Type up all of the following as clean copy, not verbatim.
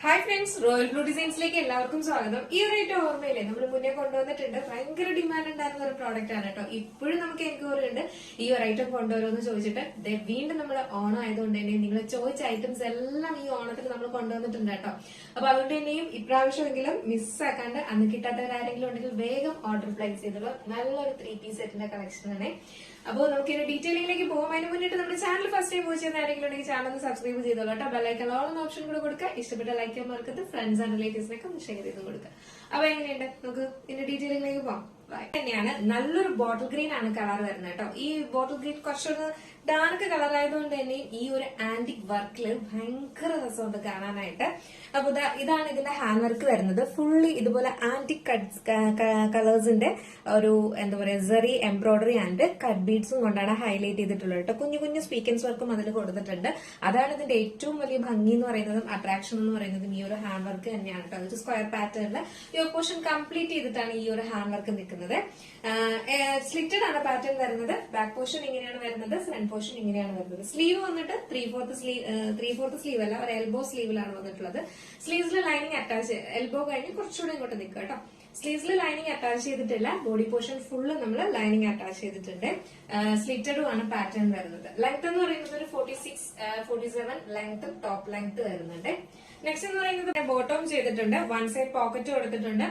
Hi friends, royal blue ഡിസൈൻസിലേക്ക് എല്ലാവർക്കും സ്വാഗതം. ഈ ഒരു ഐറ്റം ഓർമ്മയില്ലേ, നമ്മൾ മുന്നേ കൊണ്ടുവന്നിട്ടുണ്ട്. ഭയങ്കര ഡിമാൻഡ് ഉണ്ടായിരുന്ന ഒരു പ്രോഡക്റ്റ് ആണ് കേട്ടോ. ഇപ്പോഴും നമുക്ക് എൻക്വയറി ഉണ്ട് ഈ ഒരു ഐറ്റം കൊണ്ടുവരുമെന്ന് ചോദിച്ചിട്ട്. വീണ്ടും നമ്മൾ ഓണം ആയതുകൊണ്ട് തന്നെ നിങ്ങൾ ചോദിച്ച ഐറ്റംസ് എല്ലാം ഈ ഓണത്തിൽ നമ്മൾ കൊണ്ടുവന്നിട്ടുണ്ട് കേട്ടോ. അപ്പൊ അതുകൊണ്ട് തന്നെയും ഇപ്രാവശ്യമെങ്കിലും മിസ്സാക്കാണ്ട് അന്ന് കിട്ടാത്തവരാരെങ്കിലും ഉണ്ടെങ്കിൽ വേഗം ഓർഡർ പ്ലേസ് ചെയ്തോളൂ. നല്ലൊരു 3 പീസ് സെറ്റിന്റെ കളക്ഷൻ ആണ്. അപ്പോൾ നമുക്ക് ഇതിന്റെ ഡീറ്റെയിലിംഗിലേക്ക് പോകാം. അതിന് മുന്നിട്ട് നമ്മുടെ ചാനൽ ഫസ്റ്റ് ടൈം വാച്ച് ചെയ്യുന്ന ആരെങ്കിലും ഉണ്ടെങ്കിൽ ചാനൽ ഒന്ന് സബ്സ്ക്രൈബ് ചെയ്തോളൂ കേട്ടോ. ബെല്ലൈക്കൺ ഓൾ എന്ന ഓപ്ഷൻ കൂടെ കൊടുക്കുക. ഇഷ്ടപ്പെട്ട ലൈക്ക് ചെയ്യാൻ മറക്കരുത്. ഫ്രണ്ട്സ് ആൻഡ് റിലേറ്റീവ്സിനൊക്കെ ഒന്ന് ഷെയർ ചെയ്ത് കൊടുക്കുക. അപ്പൊ എങ്ങനെയുണ്ട്, നമുക്ക് ഇതിന്റെ ഡീറ്റെയിലിംഗിലേക്ക് പോകാം. തന്നെയാണ് നല്ലൊരു ബോട്ടിൽ ഗ്രീൻ ആണ് കളർ വരുന്നത് കേട്ടോ. ഈ ബോട്ടിൽ ഗ്രീൻ കുറച്ചൊരു ഡാർക്ക് കളർ ആയതുകൊണ്ട് തന്നെ ഈ ഒരു ആന്റിക് വർക്കില് ഭയങ്കര രസമുണ്ട് കാണാനായിട്ട്. അപ്പൊ ഇതാണ് ഇതിന്റെ ഹാൻഡ് വർക്ക് വരുന്നത്. ഫുള്ളി ഇതുപോലെ ആന്റിക് കളേഴ്സിന്റെ ഒരു എന്താ പറയാ സെറി എംബ്രോയിഡറി ആൻഡ് കട്ട് ബീഡ്സും കൊണ്ടാണ് ഹൈലൈറ്റ് ചെയ്തിട്ടുള്ളത് കേട്ടോ. കുഞ്ഞു കുഞ്ഞു സ്വീക്കൻസ് വർക്കും അതിൽ കൊടുത്തിട്ടുണ്ട്. അതാണ് ഇതിന്റെ ഏറ്റവും വലിയ ഭംഗി എന്ന് പറയുന്നതും അട്രാക്ഷൻ എന്ന് പറയുന്നതും ഈ ഒരു ഹാൻഡ് വർക്ക് തന്നെയാണ് കേട്ടോ. അതൊരു സ്ക്വയർ പാറ്റേണിൽ ഈ പോർഷൻ കംപ്ലീറ്റ് ചെയ്തിട്ടാണ് ഈ ഒരു ഹാൻഡ് വർക്ക് നിൽക്കുന്നത്. സ്ലിറ്റഡ് ആണ് പാറ്റേൺ വരുന്നത്. ബാക്ക് പോർഷൻ ഇങ്ങനെയാണ് വരുന്നത്, ഫ്രണ്ട് പോർഷൻ ഇങ്ങനെയാണ് വരുന്നത്. സ്ലീവ് വന്നിട്ട് 3/4 സ്ലീവ് അല്ല, ഒരു എൽബോ സ്ലീവിലാണ് വന്നിട്ടുള്ളത്. സ്ലീവ്സിൽ ലൈനിങ് അറ്റാച്ച്, എൽബോ കഴിഞ്ഞ് കുറച്ചുകൂടെ ഇങ്ങോട്ട് നിൽക്കുക കേട്ടോ. സ്ലീവ്സിൽ ലൈനിങ് അറ്റാച്ച് ചെയ്തിട്ടില്ല. ബോഡി പോർഷൻ ഫുള്ള് നമ്മൾ ലൈനിങ് അറ്റാച്ച് ചെയ്തിട്ടുണ്ട്. സ്ലിറ്റഡും ആണ് പാറ്റേൺ വരുന്നത്. ലെങ്ത് എന്ന് പറയുന്നത് ഒരു 46-47 ലെങ്ത് ടോപ്പ് ലെങ്ത് വരുന്നുണ്ട്. നെക്സ്റ്റ് എന്ന് പറയുന്നത് ബോട്ടം ചെയ്തിട്ടുണ്ട്. വൺ സൈഡ് പോക്കറ്റ് കൊടുത്തിട്ടുണ്ട്.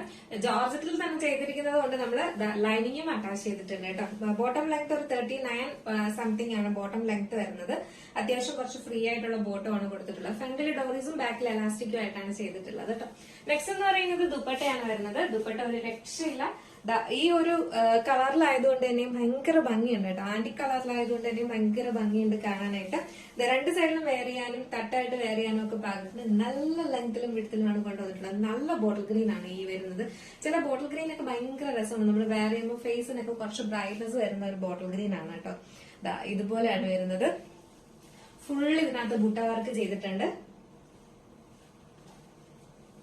ജോർജറ്റിൽ തന്നെ ചെയ്തിരിക്കുന്നത് കൊണ്ട് നമ്മൾ ലൈനിങ്ങും അറ്റാച്ച് ചെയ്തിട്ടുണ്ട് കേട്ടോ. ബോട്ടം ലെങ്ത് ഒരു 39 സംതിങ് ആണ് ബോട്ടം ലെങ്ത് വരുന്നത്. അത്യാവശ്യം കുറച്ച് ഫ്രീ ആയിട്ടുള്ള ബോട്ടം ആണ് കൊടുത്തിട്ടുള്ളത്. ഫ്രണ്ടിൽ ഡോറീസും ബാക്കിൽ എലാസ്റ്റിക്കും ആയിട്ടാണ് ചെയ്തിട്ടുള്ളത് കേട്ടോ. നെക്സ്റ്റ് എന്ന് പറയുന്നത് ദുപ്പട്ടയാണ് വരുന്നത്. ദുപ്പട്ട ഒരു രക്ഷയില്ല. ഈ ഒരു കളറിലായതുകൊണ്ട് തന്നെയും ഭയങ്കര ഭംഗിയുണ്ട് കേട്ടോ. ആന്റിക് കളറിലായതുകൊണ്ട് തന്നെയും ഭയങ്കര ഭംഗിയുണ്ട് കാണാനായിട്ട്. രണ്ട് സൈഡിലും വെയർ ചെയ്യാനും തട്ടായിട്ട് വെയർ ചെയ്യാനും ഒക്കെ പാകത്തിന് നല്ല ലെങ്ത്തിലും വിടത്തിലുമാണ് കൊണ്ടുവന്നിട്ടുള്ളത്. നല്ല ബോട്ടിൽ ഗ്രീൻ ആണ് ഈ വരുന്നത്. ചില ബോട്ടിൽ ഗ്രീൻ ഒക്കെ ഭയങ്കര രസമാണ്. നമ്മൾ വെയർ ചെയ്യുമ്പോൾ ഫേസിനൊക്കെ കുറച്ച് ബ്രൈറ്റ്നസ് വരുന്ന ഒരു ബോട്ടിൽ ഗ്രീൻ ആണ് കേട്ടോ. ഇതുപോലെയാണ് വരുന്നത്. ഫുൾ ഇതിനകത്ത് ബുട്ട വർക്ക് ചെയ്തിട്ടുണ്ട്.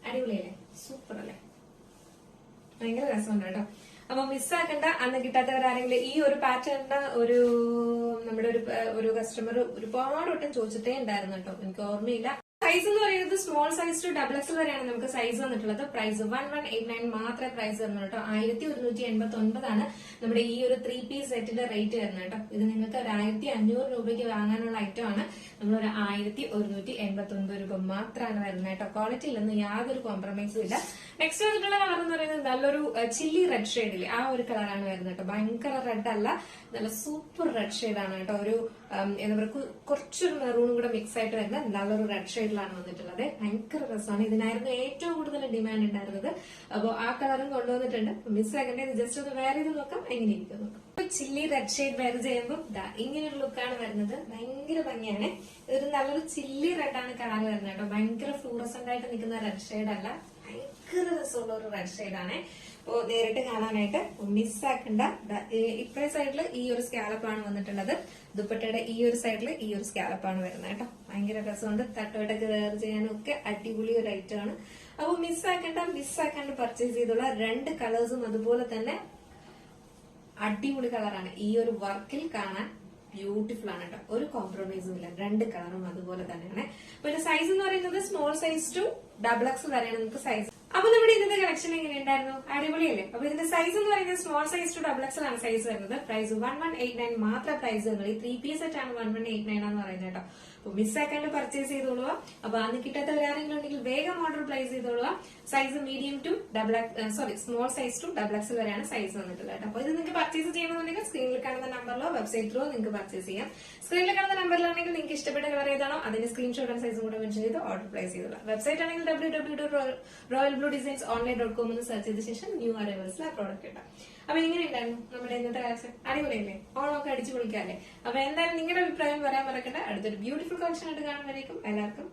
അടിപൊളിയല്ലേ, സൂപ്പർ അല്ലേ, ഭയങ്കര രസമുണ്ട് കേട്ടോ. അപ്പൊ മിസ്സാക്കണ്ട. അന്ന് കിട്ടാത്തവരാരെങ്കിലും ഈ ഒരു പാറ്റേണിന്റെ നമ്മുടെ ഒരു കസ്റ്റമർ ഒരുപാട് വട്ടം ചോദിച്ചിട്ടേ ഉണ്ടായിരുന്നു കേട്ടോ. എനിക്ക് ഓർമ്മയില്ല. സൈസ് എന്ന് പറയുന്നത് സ്മോൾ സൈസ് ടു XXL വരെയാണ് നമുക്ക് സൈസ് വന്നിട്ടുള്ളത്. പ്രൈസ് 1189 മാത്രമേ പ്രൈസ് വരുന്നുള്ളൂ കേട്ടോ. 1189 ആണ് നമ്മുടെ ഈ ഒരു 3 പീസ് സെറ്റിന്റെ റേറ്റ് വരുന്നത് കേട്ടോ. ഇത് നിങ്ങൾക്ക് ഒരു 1500 രൂപയ്ക്ക് വാങ്ങാനുള്ള ഐറ്റം ആണ്. നമ്മൾ ഒരു 1189 രൂപ മാത്രമാണ് വരുന്നത് കേട്ടോ. ക്വാളിറ്റിയിലൊന്നും യാതൊരു കോംപ്രമൈസും ഇല്ല. നെക്സ്റ്റ് വന്നിട്ടുള്ള കളർ എന്ന് പറയുന്നത് നല്ലൊരു ചില്ലി റെഡ് ഷെയ്ഡില് ആ ഒരു കളറാണ് വരുന്നത് കേട്ടോ. ഭയങ്കര റെഡ് അല്ല, നല്ല സൂപ്പർ റെഡ് ഷെയ്ഡാണ് കേട്ടോ. ഒരു എന്താ പറയുക, കുറച്ചൊരു മെറൂണും കൂടെ മിക്സ് ആയിട്ട് വരുന്ന നല്ലൊരു റെഡ് ഷെയ്ഡിലാണ് വന്നിട്ടുള്ളത്. ഭയങ്കര രസമാണ്. ഇതിനായിരുന്നു ഏറ്റവും കൂടുതൽ ഡിമാൻഡ് ഉണ്ടായിരുന്നത്. അപ്പോൾ ആ കളറും കൊണ്ടുവന്നിട്ടുണ്ട്. മിസ്സാക്കണ്ടേ, ഇത് ജസ്റ്റ് ഒന്ന് വെയർ ചെയ്ത് നോക്കാം എങ്ങനെ ഇരിക്കും നോക്കാം. ചില്ലി റെഡ് ഷെയ്ഡ് വെയർ ചെയ്യുമ്പോൾ ഇങ്ങനൊരു ലുക്കാണ് വരുന്നത്. ഭയങ്കര ഭംഗിയാണ്. ഇതൊരു നല്ലൊരു ചില്ലി റെഡ് ആണ് കളർ വരുന്നത് കേട്ടോ. ഭയങ്കര ഫ്ലൂറസന്റ് ആയിട്ട് നിൽക്കുന്ന റെഡ് ഷെയ്ഡ് അല്ല, ഭയങ്കര രസമുള്ള ഒരു റെഡ് ഷെയ്ഡാണ്. അപ്പോ നേരിട്ട് കാണാനായിട്ട് മിസ്സാക്കണ്ട. ഇപ്പഴേ സൈഡിൽ ഈ ഒരു സ്കാലപ്പാണ് വന്നിട്ടുള്ളത്. ദുപ്പട്ടയുടെ ഈ ഒരു സൈഡിൽ ഈ ഒരു സ്കാലപ്പാണ് വരുന്നത് കേട്ടോ. ഭയങ്കര രസമുണ്ട്. തട്ടുവട്ടൊക്കെ വെയർ ചെയ്യാനും ഒക്കെ അടിപൊളി ഒരു ഐറ്റം ആണ്. അപ്പൊ മിസ്സാക്കാണ്ട് പർച്ചേസ് ചെയ്തുള്ള 2 കളേഴ്സും അതുപോലെ തന്നെ അടിപൊളി കളറാണ്. ഈ ഒരു വർക്കിൽ കാണാൻ ബ്യൂട്ടിഫുൾ ആണ് കേട്ടോ. ഒരു കോംപ്രമൈസും ഇല്ല. 2 കളറും അതുപോലെ തന്നെയാണ്. പിന്നെ സൈസ് എന്ന് പറയുന്നത് സ്മോൾ സൈസ് ടു XXL വരെയാണ് നമുക്ക് സൈസ്. അപ്പൊ നമ്മുടെ ഇതിന്റെ കളക്ഷൻ എങ്ങനെയുണ്ടായിരുന്നു, അടിപൊളിയല്ലേ? അപ്പൊ ഇതിന്റെ സൈസ് എന്ന് പറയുന്നത് സ്മോൾ സൈസ് ടു XXL ആണ് സൈസ് വരുന്നത്. പ്രൈസ് 1189 മാത്രം പ്രൈസ് വരുന്നത്. ഈ 3 പീസ് സെറ്റ് ആണ് 1189 എന്ന് പറയുന്നത് കേട്ടോ. അപ്പൊ മിസ്സാക്കാണ്ട് പർച്ചേസ് ചെയ്തോളുക. അപ്പൊ അന്ന് കിട്ടാത്തവരാരെങ്കിലും ഉണ്ടെങ്കിൽ വേഗം ഓർഡർ പ്ലേസ് ചെയ്തോളുക. Size medium to small size to XXL വരെയാണ് സൈസ് വന്നിട്ടുള്ളത് കേട്ടോ. അപ്പൊ ഇത് നിങ്ങൾക്ക് പർച്ചേസ് ചെയ്യണമെന്നുണ്ടെങ്കിൽ സ്ക്രീനിൽ കാണുന്ന നമ്പറിലോ വെബ്സൈറ്റ് ത്രൂ നിങ്ങൾക്ക് പർച്ചേസ് ചെയ്യാം. സ്ക്രീനിൽ കാണുന്ന നമ്പറിലാണെങ്കിൽ നിങ്ങൾക്ക് ഇഷ്ടപ്പെട്ട കളർ ഏതാണോ അതിന്റെ സ്ക്രീൻഷോട്ട് ആൻഡ് സൈസും കൂടെ മെൻഷൻ ചെയ്ത് ഓർഡർ പ്ലേസ് ചെയ്തോളാം. വെബ്സൈറ്റ് ആണെങ്കിൽ www.royalbluedesignsonline.com എന്ന് സെർച്ച് ചെയ്ത ശേഷം ന്യൂ അറൈവൽസിൽ ആ പ്രോഡക്റ്റ് കിട്ടാം. അപ്പൊ എങ്ങനെയുണ്ടായിരുന്നു നമ്മുടെ ഇന്നത്തെ കളക്ഷൻ, അടിപൊളിയല്ലേ? ഓണമൊക്കെ അടിച്ചു പൊളിക്കാല്ലേ? അപ്പൊ എന്തായാലും നിങ്ങളുടെ അഭിപ്രായം പറയാൻ മറക്കണ്ട. അടുത്തൊരു ബ്യൂട്ടിഫുൾ കളക്ഷൻ ആയിട്ട് കാണുമ്പോഴേക്കും എല്ലാവർക്കും